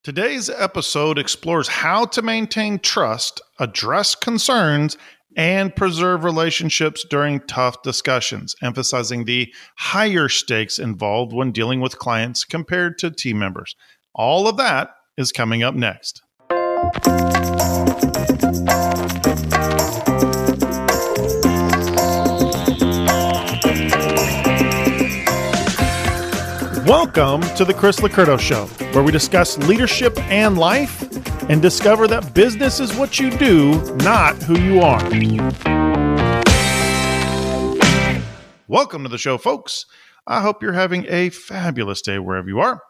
Today's episode explores how to maintain trust, address concerns, and preserve relationships during tough discussions, emphasizing the higher stakes involved when dealing with clients compared to team members. All of that is coming up next. Welcome to the Chris Locurdo Show, where we discuss leadership and life and discover that business is what you do, not who you are. Welcome to the show, folks. I hope you're having a fabulous day wherever you are.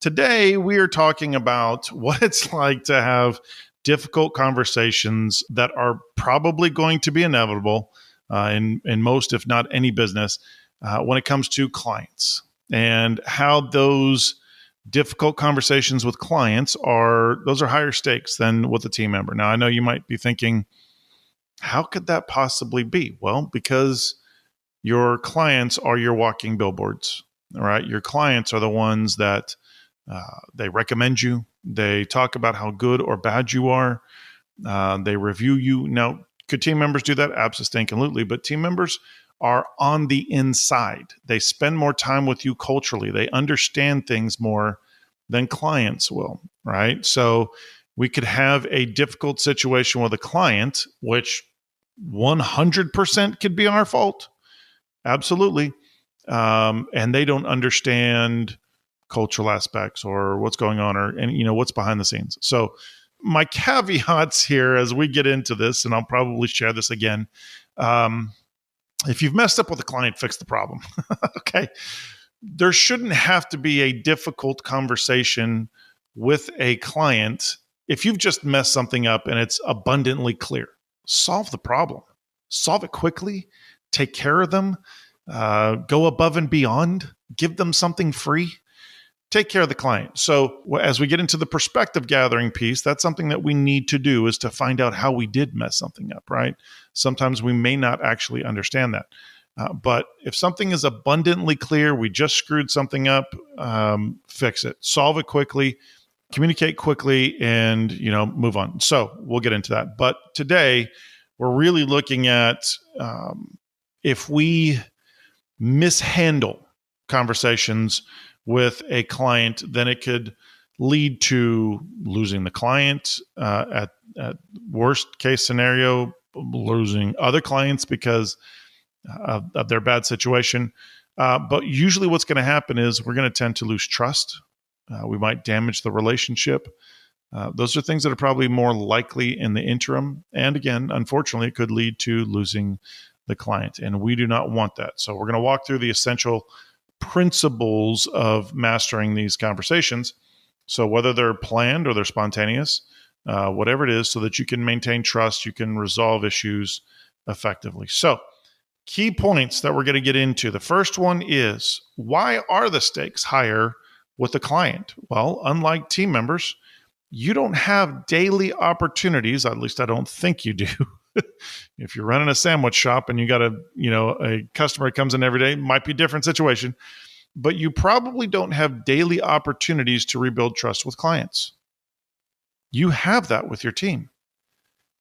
Today, we are talking about what it's like to have difficult conversations that are probably going to be inevitable in most, if not any business, when it comes to clients. And how those difficult conversations with clients are higher stakes than with a team member. Now, I know you might be thinking, how could that possibly be? Well, because your clients are your walking billboards, all right? Your clients are the ones that they recommend you. They talk about how good or bad you are. They review you. Now, could team members do that? Absolutely. But team members are on the inside. They spend more time with you culturally. They understand things more than clients will, right? So we could have a difficult situation with a client, which 100% could be our fault. Absolutely. And they don't understand cultural aspects or what's going on or what's behind the scenes. So my caveats here as we get into this, and I'll probably share this again, if you've messed up with a client, fix the problem. Okay. There shouldn't have to be a difficult conversation with a client if you've just messed something up and it's abundantly clear. Solve the problem. Solve it quickly. Take care of them. Go above and beyond. Give them something free. Take care of the client. So as we get into the perspective gathering piece, that's something that we need to do, is to find out how we did mess something up, right? Sometimes we may not actually understand that. But if something is abundantly clear, we just screwed something up, fix it, solve it quickly, communicate quickly, and move on. So we'll get into that. But today we're really looking at if we mishandle conversations with a client, then it could lead to losing the client, at worst case scenario, losing other clients because of their bad situation. But usually what's going to happen is we're going to tend to lose trust. We might damage the relationship. Those are things that are probably more likely in the interim. And again, unfortunately, it could lead to losing the client. And we do not want that. So we're going to walk through the essential principles of mastering these conversations. So whether they're planned or they're spontaneous, whatever it is, so that you can maintain trust, you can resolve issues effectively. So key points that we're going to get into. The first one is, why are the stakes higher with the client? Well, unlike team members, you don't have daily opportunities, at least I don't think you do. If you're running a sandwich shop and you got a customer that comes in every day, might be a different situation, but you probably don't have daily opportunities to rebuild trust with clients. You have that with your team.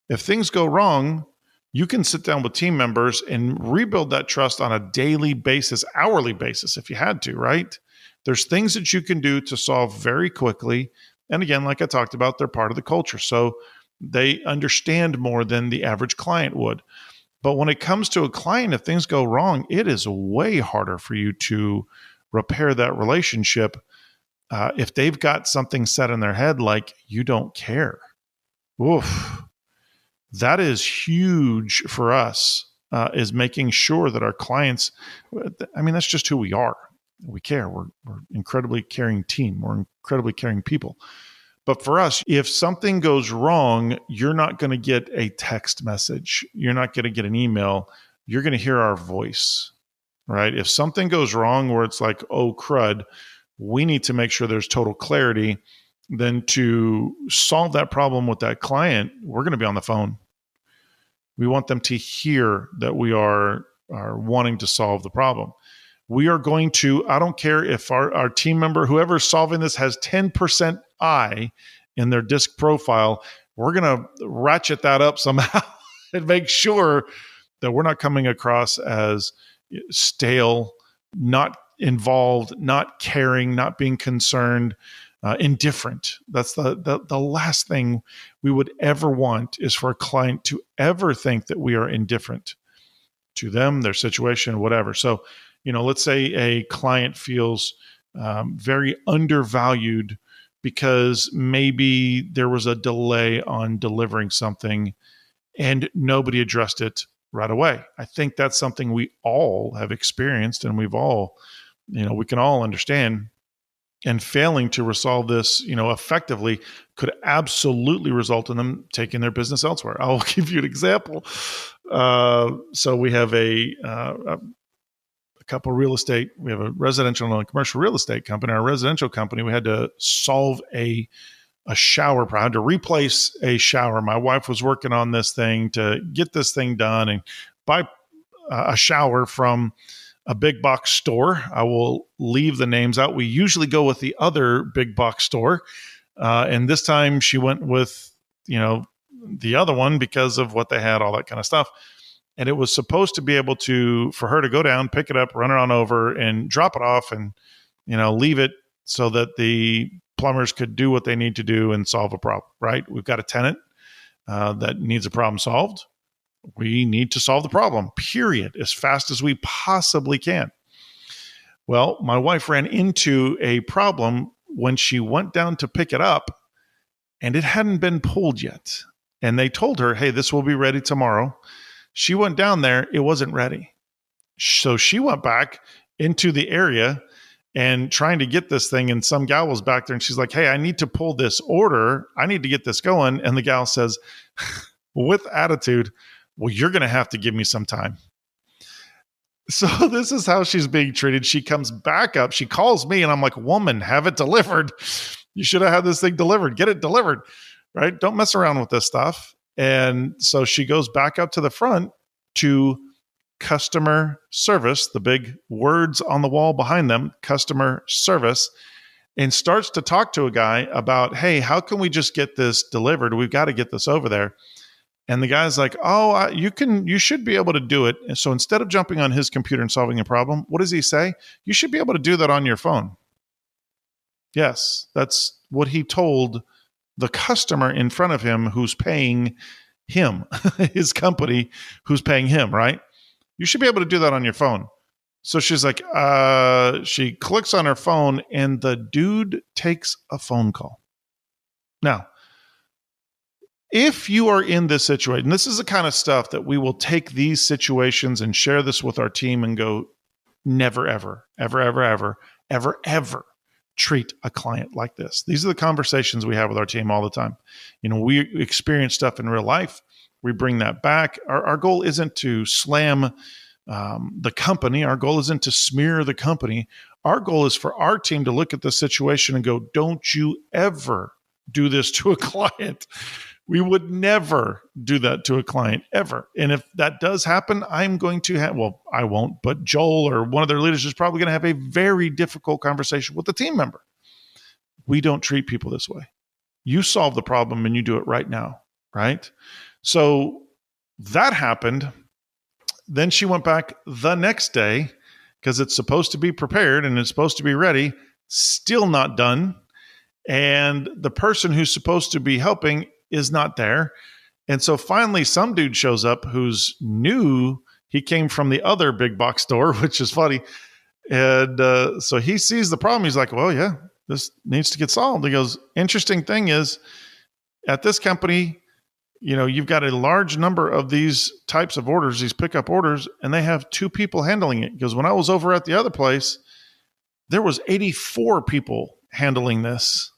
If things go wrong, you can sit down with team members and rebuild that trust on a daily basis, hourly basis, if you had to, right? There's things that you can do to solve very quickly. And again, like I talked about, they're part of the culture. So they understand more than the average client would. But when it comes to a client, if things go wrong, it is way harder for you to repair that relationship if they've got something set in their head like you don't care. Oof. That is huge for us, is making sure that our clients, that's just who we are. We care. We're incredibly caring team. We're incredibly caring people. But for us, if something goes wrong, you're not going to get a text message. You're not going to get an email. You're going to hear our voice, right? If something goes wrong where it's like, oh, crud, we need to make sure there's total clarity. Then to solve that problem with that client, we're going to be on the phone. We want them to hear that we are wanting to solve the problem. We are going to, I don't care if our team member, whoever's solving this, has 10% I in their disk profile, we're going to ratchet that up somehow and make sure that we're not coming across as stale, not involved, not caring, not being concerned, indifferent. That's the last thing we would ever want, is for a client to ever think that we are indifferent to them, their situation, whatever. So, let's say a client feels very undervalued because maybe there was a delay on delivering something and nobody addressed it right away. I think that's something we all have experienced, and we've all, we can all understand. And failing to resolve this, effectively could absolutely result in them taking their business elsewhere. I'll give you an example. So we have a couple of real estate. We have a residential and a commercial real estate company. Our residential company, we had to solve a shower problem, to replace a shower. My wife was working on this thing to get this thing done and buy a shower from a big box store. I will leave the names out. We usually go with the other big box store. And this time she went with, the other one because of what they had, all that kind of stuff. And it was supposed to be able for her to go down, pick it up, run it on over and drop it off and, leave it so that the plumbers could do what they need to do and solve a problem, right? We've got a tenant that needs a problem solved. We need to solve the problem, period, as fast as we possibly can. Well, my wife ran into a problem when she went down to pick it up, and it hadn't been pulled yet. And they told her, hey, this will be ready tomorrow. She went down there, it wasn't ready. So she went back into the area and trying to get this thing, and some gal was back there, and she's like, hey, I need to pull this order. I need to get this going. And the gal says, with attitude, well, you're going to have to give me some time. So this is how she's being treated. She comes back up. She calls me and I'm like, woman, have it delivered. You should have had this thing delivered. Get it delivered, right? Don't mess around with this stuff. And so she goes back up to the front to customer service, the big words on the wall behind them, customer service, and starts to talk to a guy about, hey, how can we just get this delivered? We've got to get this over there. And the guy's like, oh, you should be able to do it. And so instead of jumping on his computer and solving a problem, what does he say? You should be able to do that on your phone. Yes, that's what he told the customer in front of him who's paying him, his company who's paying him, right? You should be able to do that on your phone. So she's like, she clicks on her phone and the dude takes a phone call. Now, if you are in this situation, this is the kind of stuff that we will take these situations and share this with our team and go, never, ever, ever, ever, ever, ever, ever treat a client like this. These are the conversations we have with our team all the time. We experience stuff in real life. We bring that back. Our goal isn't to slam the company. Our goal isn't to smear the company. Our goal is for our team to look at the situation and go, don't you ever do this to a client. We would never do that to a client ever. And if that does happen, I'm going to have, well, I won't, but Joel or one of their leaders is probably going to have a very difficult conversation with the team member. We don't treat people this way. You solve the problem and you do it right now, right? So that happened. Then she went back the next day because it's supposed to be prepared and it's supposed to be ready, still not done. And the person who's supposed to be helping is not there. And so finally some dude shows up who's new. He came from the other big box store, which is funny. And so he sees the problem. He's like, well, yeah, this needs to get solved. He goes, interesting thing is at this company, you've got a large number of these types of orders, these pickup orders, and they have 2 people handling it. Because when I was over at the other place, there was 84 people handling this.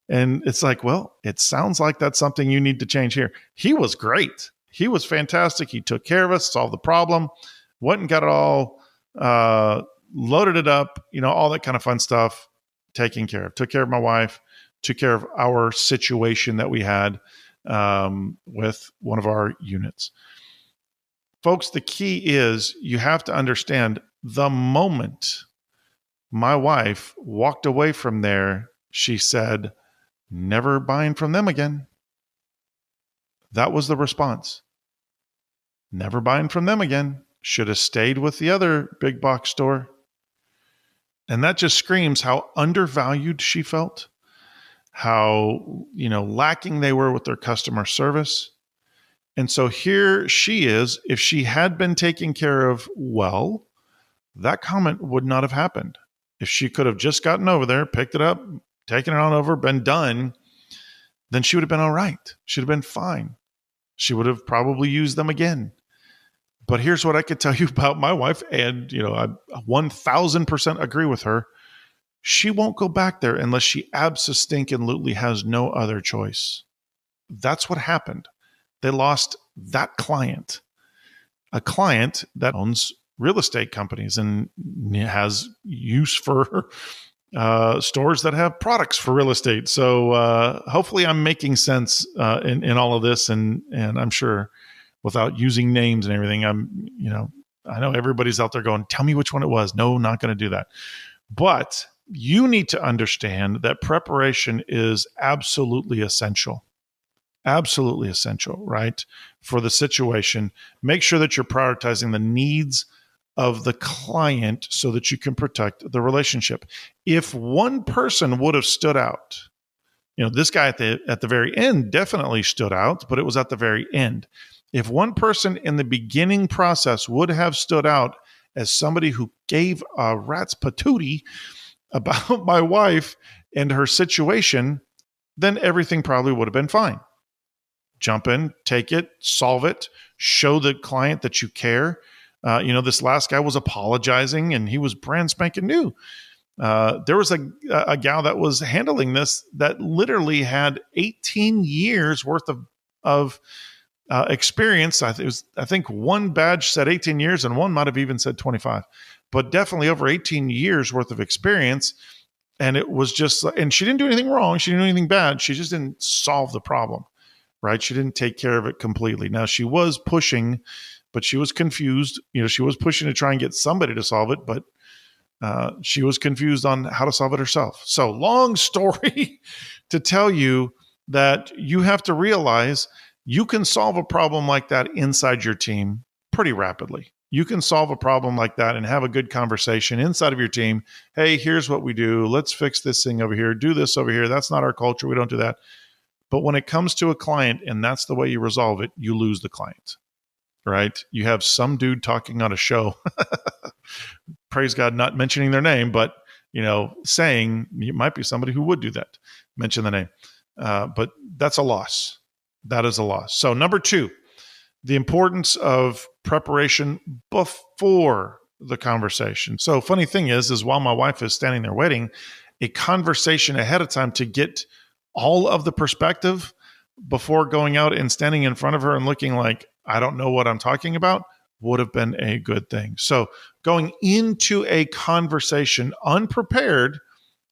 And it's like, well, it sounds like that's something you need to change here. He was great. He was fantastic. He took care of us, solved the problem, went and got it all, loaded it up, all that kind of fun stuff, taken care of. Took care of my wife, took care of our situation that we had with one of our units. Folks, the key is you have to understand The moment my wife walked away from there, she said, "Never buying from them again." That was the response. Never buying from them again. Should have stayed with the other big box store. And that just screams how undervalued she felt, how, lacking they were with their customer service. And so here she is. If she had been taken care of well, that comment would not have happened. If she could have just gotten over there, picked it up, taken it on over, been done, then she would have been all right. She'd have been fine. She would have probably used them again. But here's what I could tell you about my wife, and I 1000% agree with her. She won't go back there unless she absolutely has no other choice. That's what happened. They lost that client, a client that owns real estate companies and has use for stores that have products for real estate. So hopefully I'm making sense in all of this, and I'm sure without using names and everything, I know everybody's out there going, "Tell me which one it was." No, not going to do that. But you need to understand that preparation is absolutely essential. Absolutely essential, right? For the situation. Make sure that you're prioritizing the needs of the client so that you can protect the relationship. If one person would have stood out, this guy at the very end definitely stood out, but it was at the very end. If one person in the beginning process would have stood out as somebody who gave a rat's patootie about my wife and her situation, then everything probably would have been fine. Jump in, take it, solve it, show the client that you care. This last guy was apologizing and he was brand spanking new. There was a gal that was handling this that literally had 18 years worth of experience. I think one badge said 18 years and one might have even said 25, but definitely over 18 years worth of experience. And it was just, and she didn't do anything wrong. She didn't do anything bad. She just didn't solve the problem, right? She didn't take care of it completely. Now she was pushing, but she was confused. She was pushing to try and get somebody to solve it, but she was confused on how to solve it herself. So long story to tell you that you have to realize you can solve a problem like that inside your team pretty rapidly. You can solve a problem like that and have a good conversation inside of your team. Hey, here's what we do. Let's fix this thing over here. Do this over here. That's not our culture. We don't do that. But when it comes to a client and that's the way you resolve it, you lose the client, right? You have some dude talking on a show, praise God, not mentioning their name, but, saying it might be somebody who would do that, mention the name. But that's a loss. That is a loss. So number 2, the importance of preparation before the conversation. So funny thing is while my wife is standing there waiting, a conversation ahead of time to get all of the perspective before going out and standing in front of her and looking like, I don't know what I'm talking about, would have been a good thing. So going into a conversation unprepared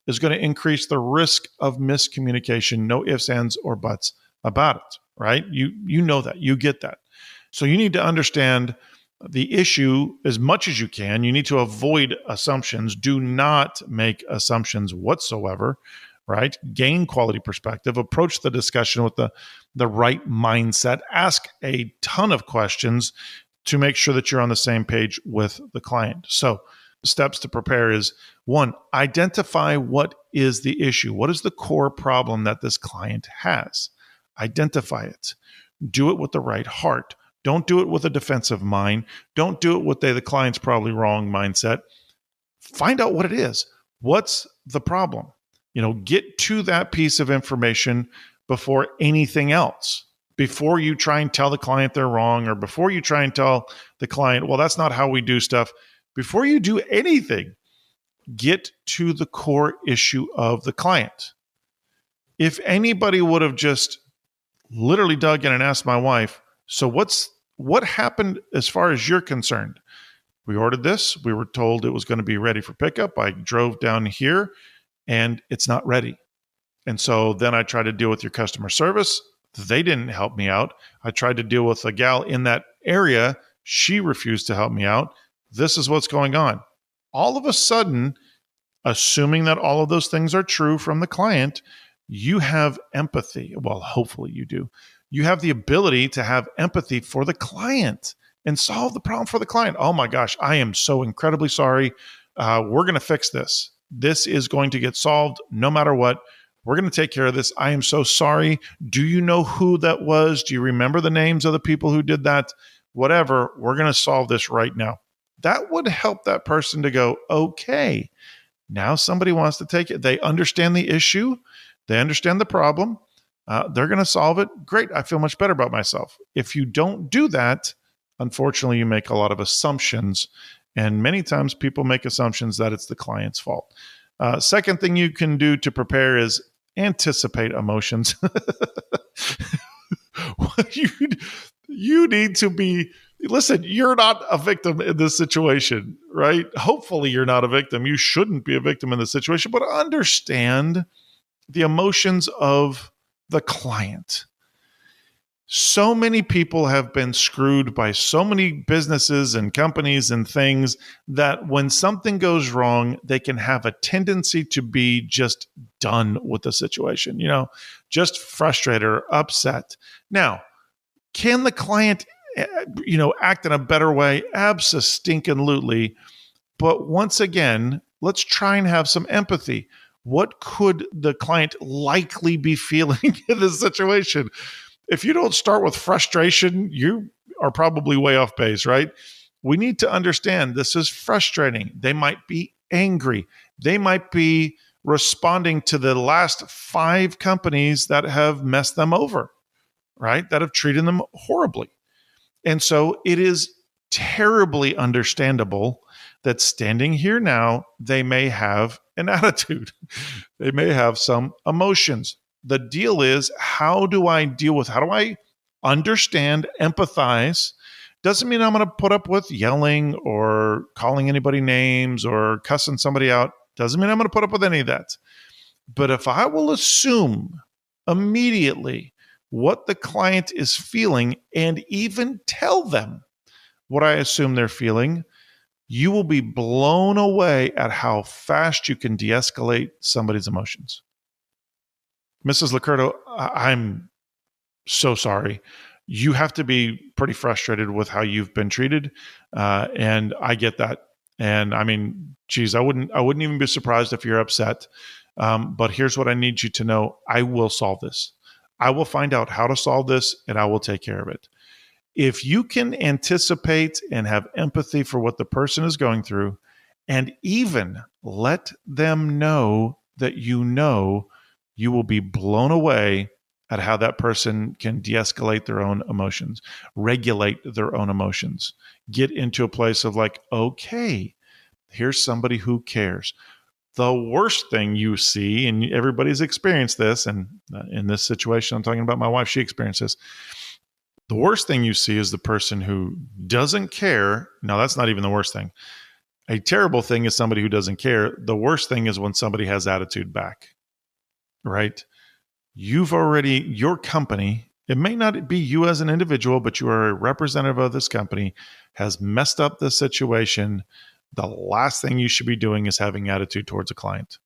is going to increase the risk of miscommunication. No ifs, ands, or buts about it, right? You know that. You get that. So you need to understand the issue as much as you can. You need to avoid assumptions. Do not make assumptions whatsoever, right? Gain quality perspective. Approach the discussion with the right mindset. Ask a ton of questions to make sure that you're on the same page with the client. So steps to prepare is 1, identify what is the issue. What is the core problem that this client has? Identify it. Do it with the right heart. Don't do it with a defensive mind. Don't do it with the client's probably wrong mindset. Find out what it is. What's the problem? Get to that piece of information before anything else. Before you try and tell the client they're wrong, or before you try and tell the client, well, that's not how we do stuff. Before you do anything, get to the core issue of the client. If anybody would have just literally dug in and asked my wife, so what happened as far as you're concerned? We ordered this. We were told it was going to be ready for pickup. I drove down here and it's not ready. And so then I tried to deal with your customer service. They didn't help me out. I tried to deal with a gal in that area. She refused to help me out. This is what's going on. All of a sudden, assuming that all of those things are true from the client, you have empathy. Well, hopefully you do. You have the ability to have empathy for the client and solve the problem for the client. Oh my gosh, I am so incredibly sorry. We're going to fix this. This is going to get solved no matter what. We're going to take care of this. I am so sorry. Do you know who that was? Do you remember the names of the people who did that? Whatever, we're going to solve this right now. That would help that person to go, okay, now somebody wants to take it. They understand the issue. They understand the problem. They're going to solve it. Great. I feel much better about myself. If you don't do that, unfortunately, you make a lot of assumptions. And many times people make assumptions that it's the client's fault. Second thing you can do to prepare is anticipate emotions. You need to be, listen, you're not a victim in this situation, right? Hopefully you're not a victim. You shouldn't be a victim in this situation, but understand the emotions of the client. So many people have been screwed by so many businesses and companies and things that when something goes wrong, they can have a tendency to be just done with the situation, just frustrated or upset. Now, can the client, act in a better way? Abso-stinkin-lutely. But once again, let's try and have some empathy. What could the client likely be feeling in this situation? If you don't start with frustration, you are probably way off base, right? We need to understand this is frustrating. They might be angry. They might be responding to the last 5 companies that have messed them over, right? That have treated them horribly. And so it is terribly understandable that standing here now, they may have an attitude. They may have some emotions. The deal is, how do I understand, empathize? Doesn't mean I'm going to put up with yelling or calling anybody names or cussing somebody out. Doesn't mean I'm going to put up with any of that. But if I will assume immediately what the client is feeling and even tell them what I assume they're feeling, you will be blown away at how fast you can de-escalate somebody's emotions. Mrs. Licurdo, I'm so sorry. You have to be pretty frustrated with how you've been treated, and I get that. And I mean, geez, I wouldn't even be surprised if you're upset. But here's what I need you to know: I will solve this. I will find out how to solve this, and I will take care of it. If you can anticipate and have empathy for what the person is going through, and even let them know that you will be blown away at how that person can de-escalate their own emotions, regulate their own emotions, get into a place of like, okay, here's somebody who cares. The worst thing you see, and everybody's experienced this, and in this situation, I'm talking about my wife, she experienced this. The worst thing you see is the person who doesn't care. No, that's not even the worst thing. A terrible thing is somebody who doesn't care. The worst thing is when somebody has attitude back, right? Your company, it may not be you as an individual, but you are a representative of this company, has messed up the situation. The last thing you should be doing is having attitude towards a client.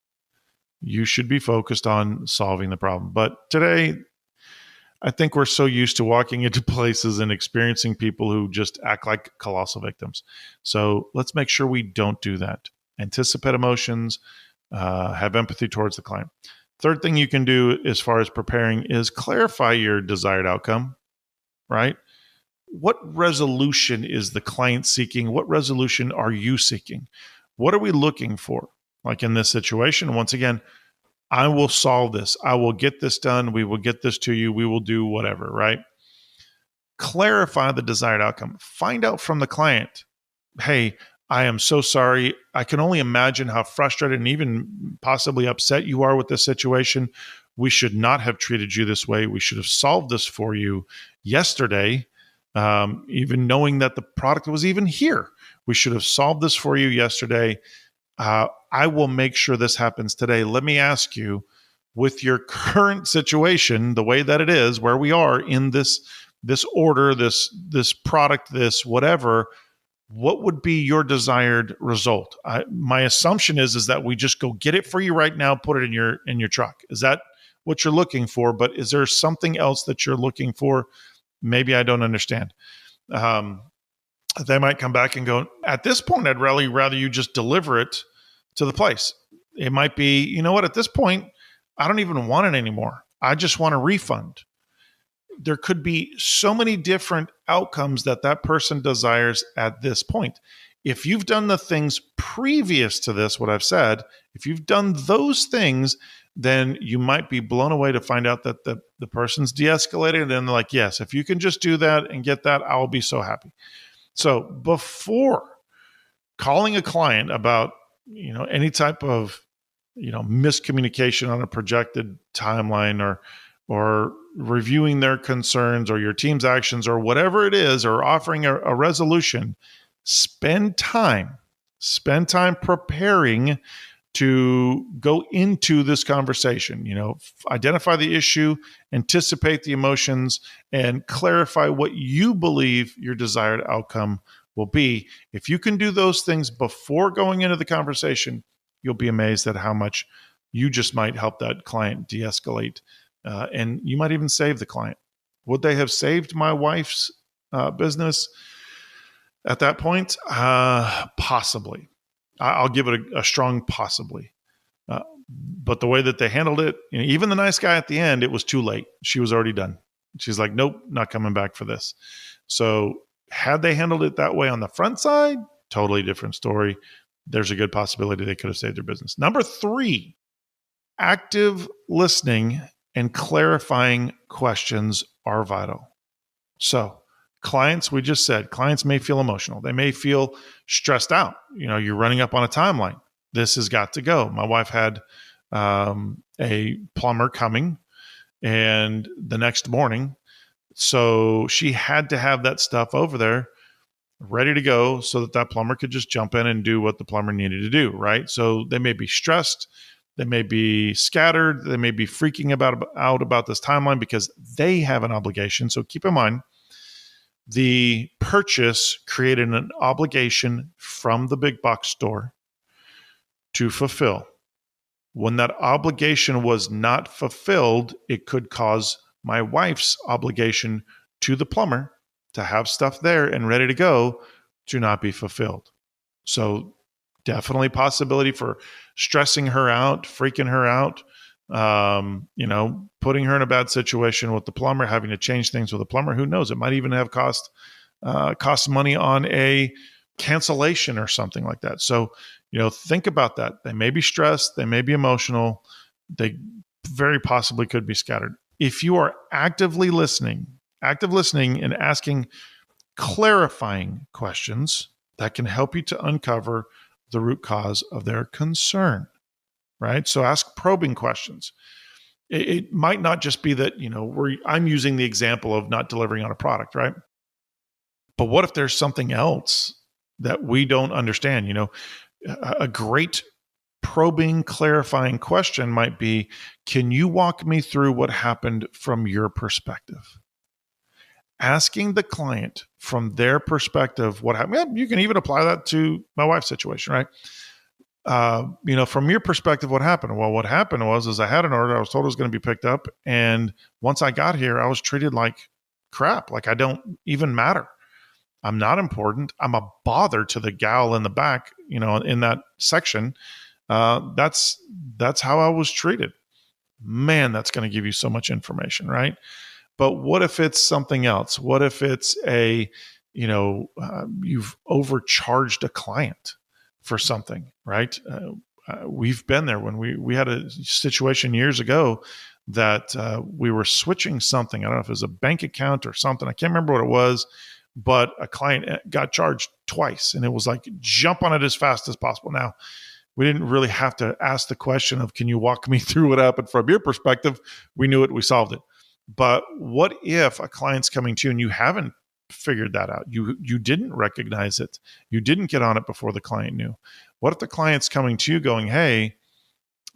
You should be focused on solving the problem. But today, I think we're so used to walking into places and experiencing people who just act like colossal victims. So let's make sure we don't do that. Anticipate emotions, have empathy towards the client. Third thing you can do as far as preparing is clarify your desired outcome, right? What resolution is the client seeking? What resolution are you seeking? What are we looking for? Like in this situation, once again, I will solve this. I will get this done. We will get this to you. We will do whatever, right? Clarify the desired outcome. Find out from the client, hey, I am so sorry. I can only imagine how frustrated and even possibly upset you are with this situation. We should not have treated you this way. We should have solved this for you yesterday, even knowing that the product was even here. We should have solved this for you yesterday. I will make sure this happens today. Let me ask you, with your current situation, the way that it is, where we are in this order, this product, this whatever, what would be your desired result? My assumption is that we just go get it for you right now, put it in your truck. Is that what you're looking for? But is there something else that you're looking for? Maybe I don't understand. They might come back and go, at this point, I'd really rather you just deliver it to the place. It might be, you know what, at this point, I don't even want it anymore. I just want a refund. There could be so many different outcomes that person desires at this point. If you've done the things previous to this, what I've said, if you've done those things, then you might be blown away to find out that the person's de-escalated and they're like, yes, if you can just do that and get that, I'll be so happy. So before calling a client about, any type of, miscommunication on a projected timeline or reviewing their concerns or your team's actions or whatever it is, or offering a resolution, spend time preparing to go into this conversation. Identify the issue, anticipate the emotions, and clarify what you believe your desired outcome will be. If you can do those things before going into the conversation, you'll be amazed at how much you just might help that client de-escalate. And you might even save the client. Would they have saved my wife's business at that point? Possibly. I'll give it a strong possibly. But the way that they handled it, even the nice guy at the end, it was too late. She was already done. She's like, nope, not coming back for this. So had they handled it that way on the front side, totally different story. There's a good possibility they could have saved their business. Number 3, active listening and clarifying questions are vital. So clients, we just said, clients may feel emotional. They may feel stressed out. You're running up on a timeline. This has got to go. My wife had a plumber coming and the next morning. So she had to have that stuff over there ready to go so that plumber could just jump in and do what the plumber needed to do, right? So they may be stressed. They may be scattered. They may be freaking out about this timeline because they have an obligation. So keep in mind, the purchase created an obligation from the big box store to fulfill. When that obligation was not fulfilled, it could cause my wife's obligation to the plumber to have stuff there and ready to go to not be fulfilled. So definitely possibility for stressing her out, freaking her out, putting her in a bad situation with the plumber, having to change things with the plumber. Who knows? It might even have cost money on a cancellation or something like that. So, think about that. They may be stressed. They may be emotional. They very possibly could be scattered. If you are active listening and asking clarifying questions, that can help you to uncover the root cause of their concern, right? So ask probing questions. It might not just be that, I'm using the example of not delivering on a product, right? But what if there's something else that we don't understand? A great probing, clarifying question might be, can you walk me through what happened from your perspective? Asking the client from their perspective what happened. You can even apply that to my wife's situation, right? From your perspective, what happened? Well, what happened was I had an order. I was told it was going to be picked up. And once I got here, I was treated like crap. Like I don't even matter. I'm not important. I'm a bother to the gal in the back, in that section. That's how I was treated. Man, that's going to give you so much information, right? But what if it's something else? What if it's you've overcharged a client for something, right? We've been there when we had a situation years ago that we were switching something. I don't know if it was a bank account or something. I can't remember what it was, but a client got charged twice, and it was like, jump on it as fast as possible. Now, we didn't really have to ask the question of, can you walk me through what happened from your perspective? We knew it, we solved it. But what if a client's coming to you and you haven't figured that out? You didn't recognize it. You didn't get on it before the client knew. What if the client's coming to you going, hey,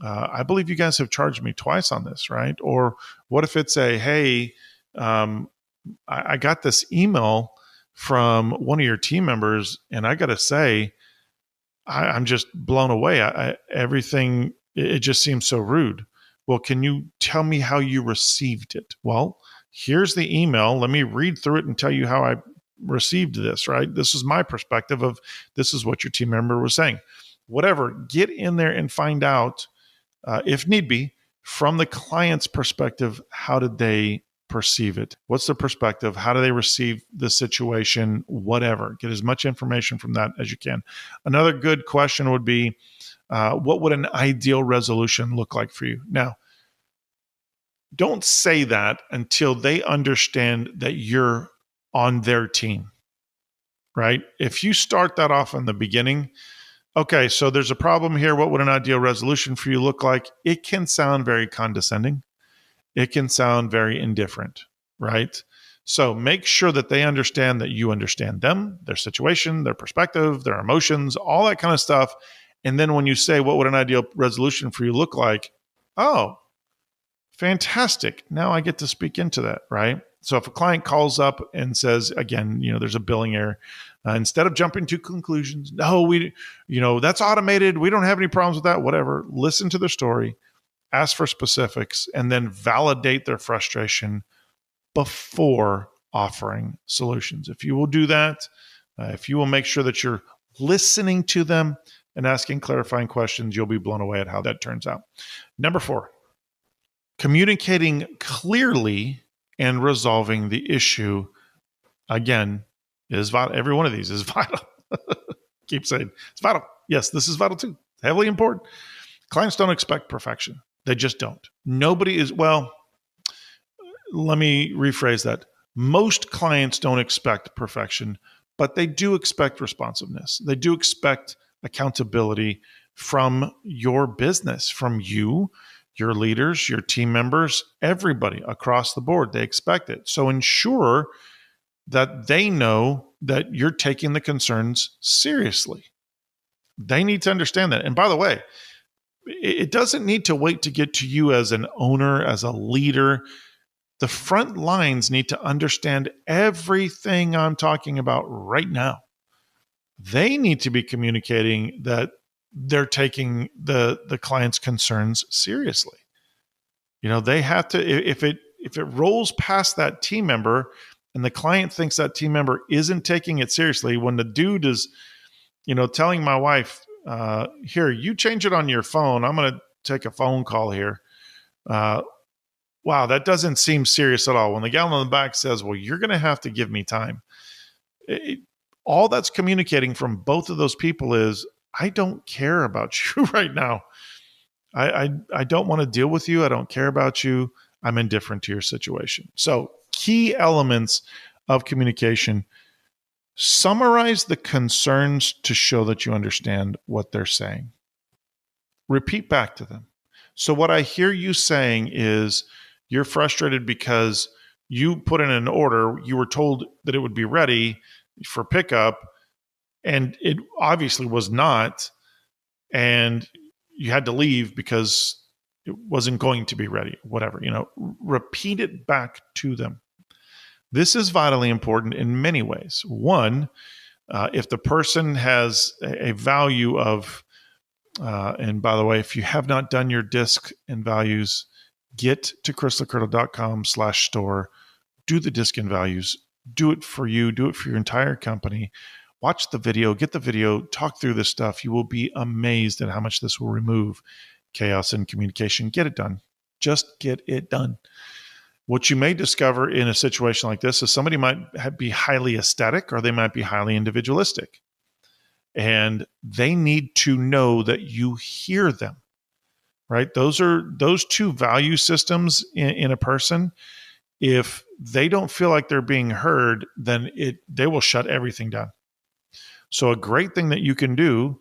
I believe you guys have charged me twice on this, right? Or what if it's hey, I got this email from one of your team members, and I got to say, I'm just blown away. Everything, it just seems so rude. Well, can you tell me how you received it? Well, here's the email. Let me read through it and tell you how I received this, right? This is my perspective of this is what your team member was saying. Whatever, get in there and find out, if need be, from the client's perspective, how did they perceive it? What's the perspective? How do they receive the situation? Whatever. Get as much information from that as you can. Another good question would be, what would an ideal resolution look like for you? Now, don't say that until they understand that you're on their team, right? If you start that off in the beginning, okay, so there's a problem here. What would an ideal resolution for you look like? It can sound very condescending. It can sound very indifferent, right? So make sure that they understand that you understand them, their situation, their perspective, their emotions, all that kind of stuff. And then when you say, what would an ideal resolution for you look like? Oh, fantastic. Now I get to speak into that, right? So if a client calls up and says, again, there's a billing error, instead of jumping to conclusions, no, that's automated. We don't have any problems with that, whatever. Listen to their story, ask for specifics, and then validate their frustration before offering solutions. If you will do that, if you will make sure that you're listening to them and asking clarifying questions, you'll be blown away at how that turns out. Number 4, communicating clearly and resolving the issue, again, is vital. Every one of these is vital. Keep saying it's vital. Yes, this is vital too. Heavily important. Clients don't expect perfection. They just don't. Nobody is, well, let me rephrase that. Most clients don't expect perfection, but they do expect responsiveness. They do expect accountability from your business, from you, your leaders, your team members, everybody across the board. They expect it. So ensure that they know that you're taking the concerns seriously. They need to understand that. And by the way, it doesn't need to wait to get to you as an owner, as a leader. The front lines need to understand everything I'm talking about right now. They need to be communicating that they're taking the client's concerns seriously. They have to, if it rolls past that team member and the client thinks that team member isn't taking it seriously, when the dude is, telling my wife, here, you change it on your phone. I'm going to take a phone call here. Wow, that doesn't seem serious at all. When the gal on the back says, well, you're going to have to give me time. All that's communicating from both of those people is, I don't care about you right now. I don't want to deal with you. I don't care about you. I'm indifferent to your situation. So key elements of communication: summarize the concerns to show that you understand what they're saying. Repeat back to them. So what I hear you saying is you're frustrated because you put in an order, you were told that it would be ready for pickup, and it obviously was not, and you had to leave because it wasn't going to be ready, whatever. Repeat it back to them. This is vitally important in many ways. One, if the person has a value of, and by the way, if you have not done your DISC and values, get to chrislocurto.com/store, do the DISC and values, do it for you, do it for your entire company. Watch the video, get the video, talk through this stuff. You will be amazed at how much this will remove chaos in communication. Get it done. Just get it done. What you may discover in a situation like this is somebody might be highly aesthetic, or they might be highly individualistic. And they need to know that you hear them, right? Those two value systems in a person. If they don't feel like they're being heard, then they will shut everything down. So a great thing that you can do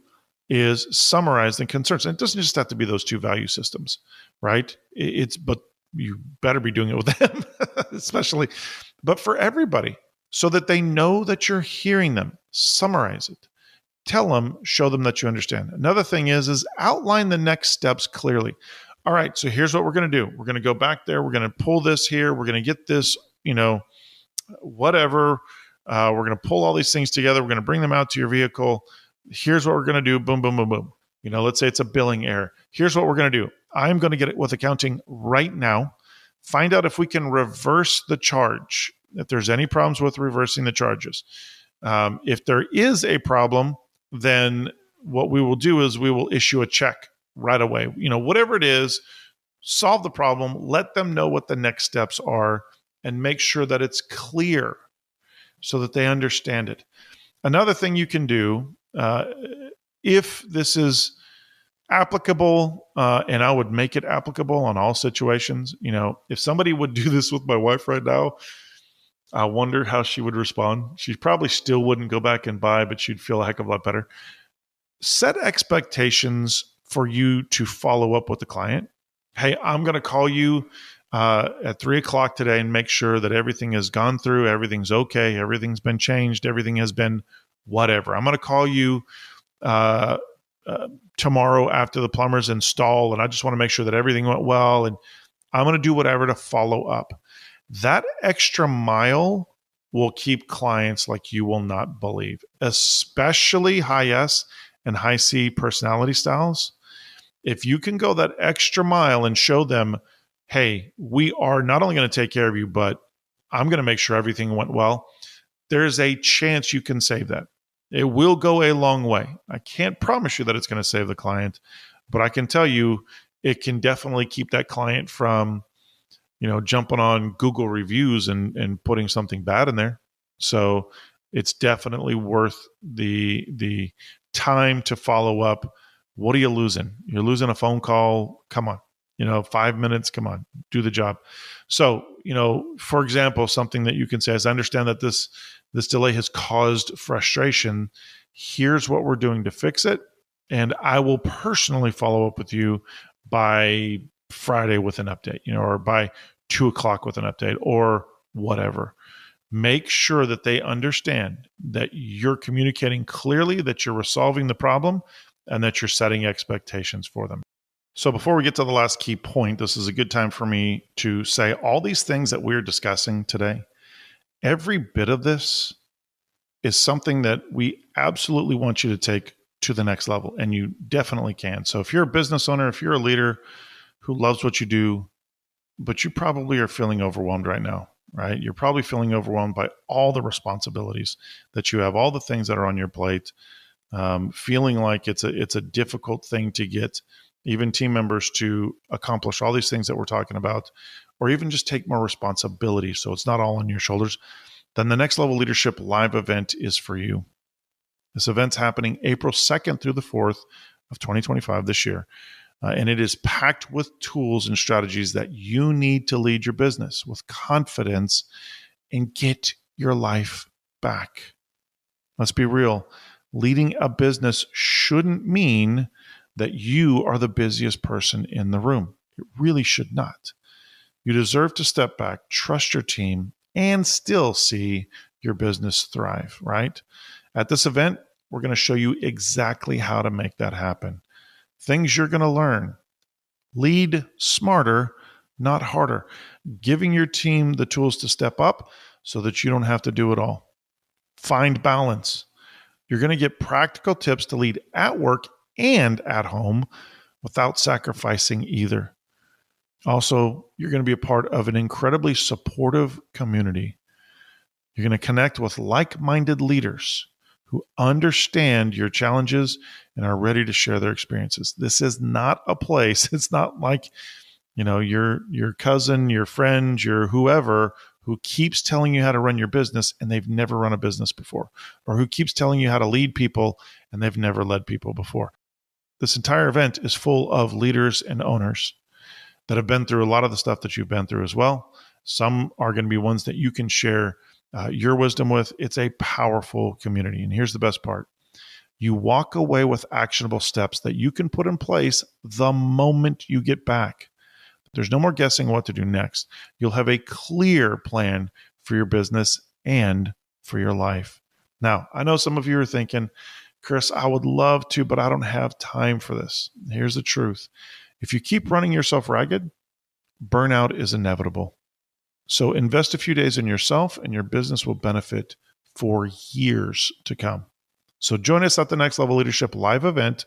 is summarize the concerns. And it doesn't just have to be those two value systems, right? But you better be doing it with them, especially, but for everybody, so that they know that you're hearing them. Summarize it. Tell them, show them that you understand. Another thing is outline the next steps clearly. All right, so here's what we're going to do. We're going to go back there. We're going to pull this here. We're going to get this, whatever. We're going to pull all these things together. We're going to bring them out to your vehicle. Here's what we're going to do. Boom, boom, boom, boom. Let's say it's a billing error. Here's what we're going to do. I'm going to get it with accounting right now. Find out if we can reverse the charge, if there's any problems with reversing the charges. If there is a problem, then what we will do is we will issue a check right away. Whatever it is, solve the problem, let them know what the next steps are, and make sure that it's clear so that they understand it. Another thing you can do, if this is applicable, and I would make it applicable on all situations, if somebody would do this with my wife right now, I wonder how she would respond. She probably still wouldn't go back and buy, but she'd feel a heck of a lot better. Set expectations for you to follow up with the client. Hey, I'm going to call you at 3:00 today and make sure that everything has gone through, everything's okay, everything's been changed, everything has been whatever. I'm going to call you tomorrow after the plumbers install, and I just want to make sure that everything went well, and I'm going to do whatever to follow up. That extra mile will keep clients like you will not believe, especially high S and high C personality styles. If you can go that extra mile and show them, hey, we are not only going to take care of you, but I'm going to make sure everything went well, there's a chance you can save that. It will go a long way. I can't promise you that it's going to save the client, but I can tell you it can definitely keep that client from jumping on Google reviews and putting something bad in there. So it's definitely worth the time to follow up. What are you losing? You're losing a phone call. Come on, 5 minutes. Come on, do the job. So, for example, something that you can say is, I understand that this delay has caused frustration. Here's what we're doing to fix it. And I will personally follow up with you by Friday with an update, or by 2:00 with an update, or whatever. Make sure that they understand that you're communicating clearly, that you're resolving the problem, and that you're setting expectations for them. So before we get to the last key point, this is a good time for me to say all these things that we're discussing today. Every bit of this is something that we absolutely want you to take to the next level, and you definitely can. So if you're a business owner, if you're a leader who loves what you do, but you probably are feeling overwhelmed right now, right? You're probably feeling overwhelmed by all the responsibilities that you have, all the things that are on your plate, feeling like it's a difficult thing to get even team members to accomplish all these things that we're talking about, or even just take more responsibility so it's not all on your shoulders. Then the Next Level Leadership live event is for you. This event's happening April 2nd through the 4th of 2025 this year. And it is packed with tools and strategies that you need to lead your business with confidence and get your life back. Let's be real. Leading a business shouldn't mean that you are the busiest person in the room. It really should not. You deserve to step back, trust your team, and still see your business thrive, right? At this event, we're going to show you exactly how to make that happen. Things you're going to learn. Lead smarter, not harder. Giving your team the tools to step up so that you don't have to do it all. Find balance. You're going to get practical tips to lead at work and at home without sacrificing either. Also, you're going to be a part of an incredibly supportive community. You're going to connect with like-minded leaders who understand your challenges and are ready to share their experiences. This is not a place. It's not like, your cousin, your friend, your whoever who keeps telling you how to run your business and they've never run a business before, or who keeps telling you how to lead people and they've never led people before. This entire event is full of leaders and owners that have been through a lot of the stuff that you've been through as well. Some are going to be ones that you can share your wisdom with. It's a powerful community. And here's the best part. You walk away with actionable steps that you can put in place the moment you get back. There's no more guessing what to do next. You'll have a clear plan for your business and for your life. Now, I know some of you are thinking, Chris, I would love to, but I don't have time for this. Here's the truth. If you keep running yourself ragged, burnout is inevitable. So invest a few days in yourself and your business will benefit for years to come. So join us at the Next Level Leadership live event,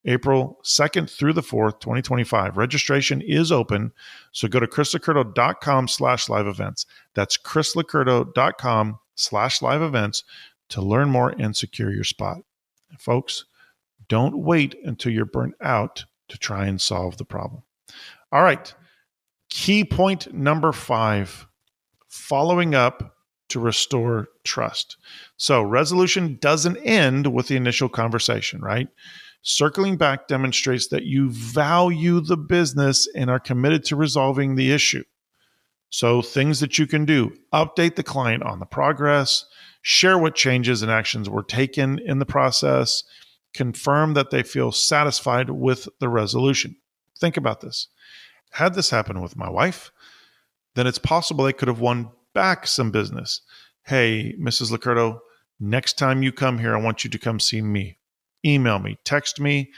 April 2nd through the 4th, 2025. Registration is open. So go to chrislicurdo.com/live events. That's chrislicurdo.com/live events to learn more and secure your spot. Folks, don't wait until you're burnt out to try and solve the problem. All right. Key point number 5, following up to restore trust. So resolution doesn't end with the initial conversation, right? Circling back demonstrates that you value the business and are committed to resolving the issue. So things that you can do: update the client on the progress, share what changes and actions were taken in the process, confirm that they feel satisfied with the resolution. Think about this. Had this happen with my wife, then it's possible they could have won back some business. Hey, Mrs. Licurdo, next time you come here, I want you to come see me. Email me, text me,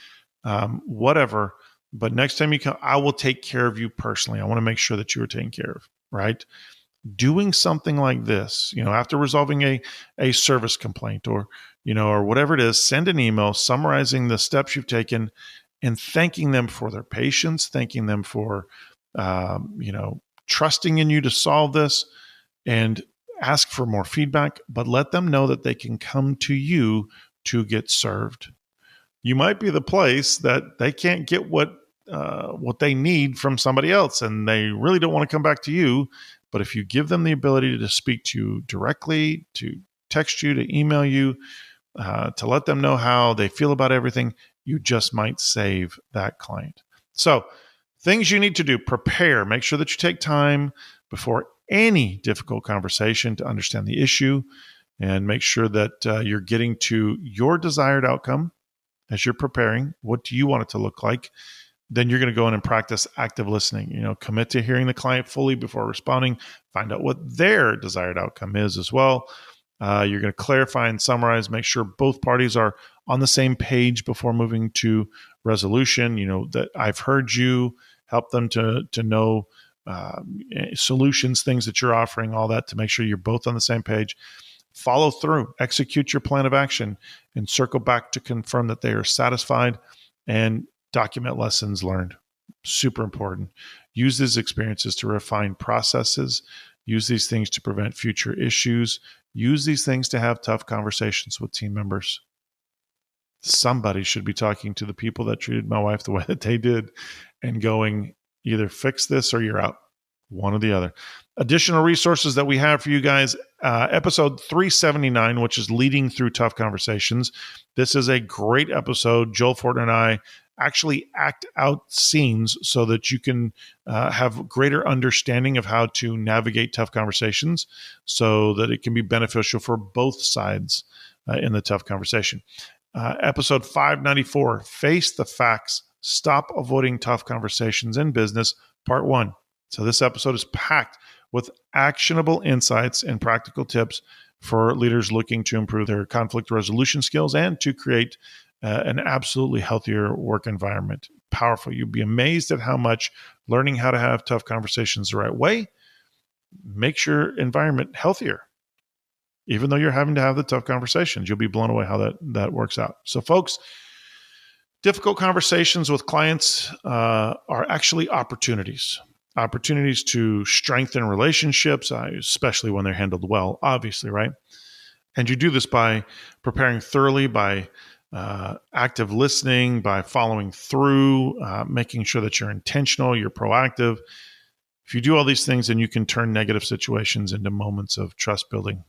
whatever. But next time you come, I will take care of you personally. I want to make sure that you are taken care of, right? Doing something like this, after resolving a service complaint or whatever it is, send an email summarizing the steps you've taken and thanking them for their patience, thanking them for, trusting in you to solve this, and ask for more feedback, but let them know that they can come to you to get served. You might be the place that they can't get what they need from somebody else, and they really don't want to come back to you. But if you give them the ability to speak to you directly, to text you, to email you, to let them know how they feel about everything, you just might save that client. So things you need to do: prepare, make sure that you take time before any difficult conversation to understand the issue, and make sure that you're getting to your desired outcome as you're preparing. What do you want it to look like? Then you're going to go in and practice active listening. Commit to hearing the client fully before responding. Find out what their desired outcome is as well. You're going to clarify and summarize, make sure both parties are on the same page before moving to resolution. That I've heard you, help them to know solutions, things that you're offering, all that, to make sure you're both on the same page. Follow through, execute your plan of action, and circle back to confirm that they are satisfied, and document lessons learned. Super important. Use these experiences to refine processes. Use these things to prevent future issues. Use these things to have tough conversations with team members. Somebody should be talking to the people that treated my wife the way that they did and going, either fix this or you're out. One or the other. Additional resources that we have for you guys, episode 379, which is Leading Through Tough Conversations. This is a great episode. Joel Fortin and I actually act out scenes so that you can have greater understanding of how to navigate tough conversations so that it can be beneficial for both sides in the tough conversation. Episode 594, Face the Facts, Stop Avoiding Tough Conversations in Business, Part 1. So this episode is packed with actionable insights and practical tips for leaders looking to improve their conflict resolution skills and to create an absolutely healthier work environment. Powerful. You'd be amazed at how much learning how to have tough conversations the right way makes your environment healthier. Even though you're having to have the tough conversations, you'll be blown away how that works out. So folks, difficult conversations with clients are actually opportunities to strengthen relationships, especially when they're handled well, obviously, right? And you do this by preparing thoroughly, by active listening, by following through, making sure that you're intentional, you're proactive. If you do all these things, then you can turn negative situations into moments of trust building.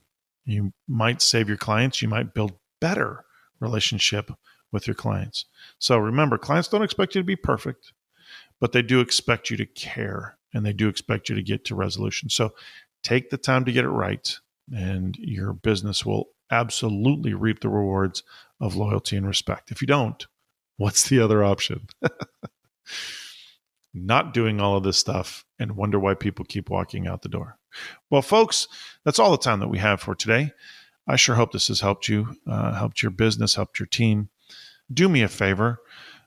You might save your clients. You might build better relationship with your clients. So remember, clients don't expect you to be perfect, but they do expect you to care, and they do expect you to get to resolution. So take the time to get it right, and your business will absolutely reap the rewards of loyalty and respect. If you don't, what's the other option? Not doing all of this stuff and wonder why people keep walking out the door. Well, folks, that's all the time that we have for today. I sure hope this has helped you, helped your business, helped your team. Do me a favor.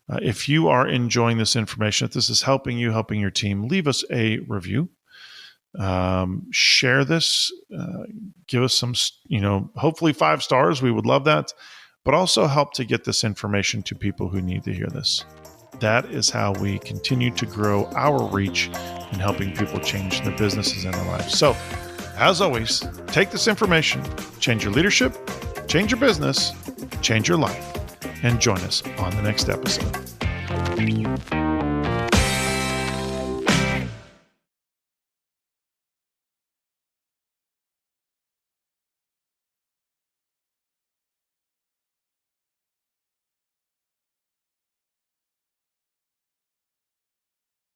If you are enjoying this information, if this is helping you, helping your team, leave us a review. Share this. Give us some, hopefully 5 stars. We would love that. But also help to get this information to people who need to hear this. That is how we continue to grow our reach in helping people change their businesses and their lives. So, as always, take this information, change your leadership, change your business, change your life, and join us on the next episode.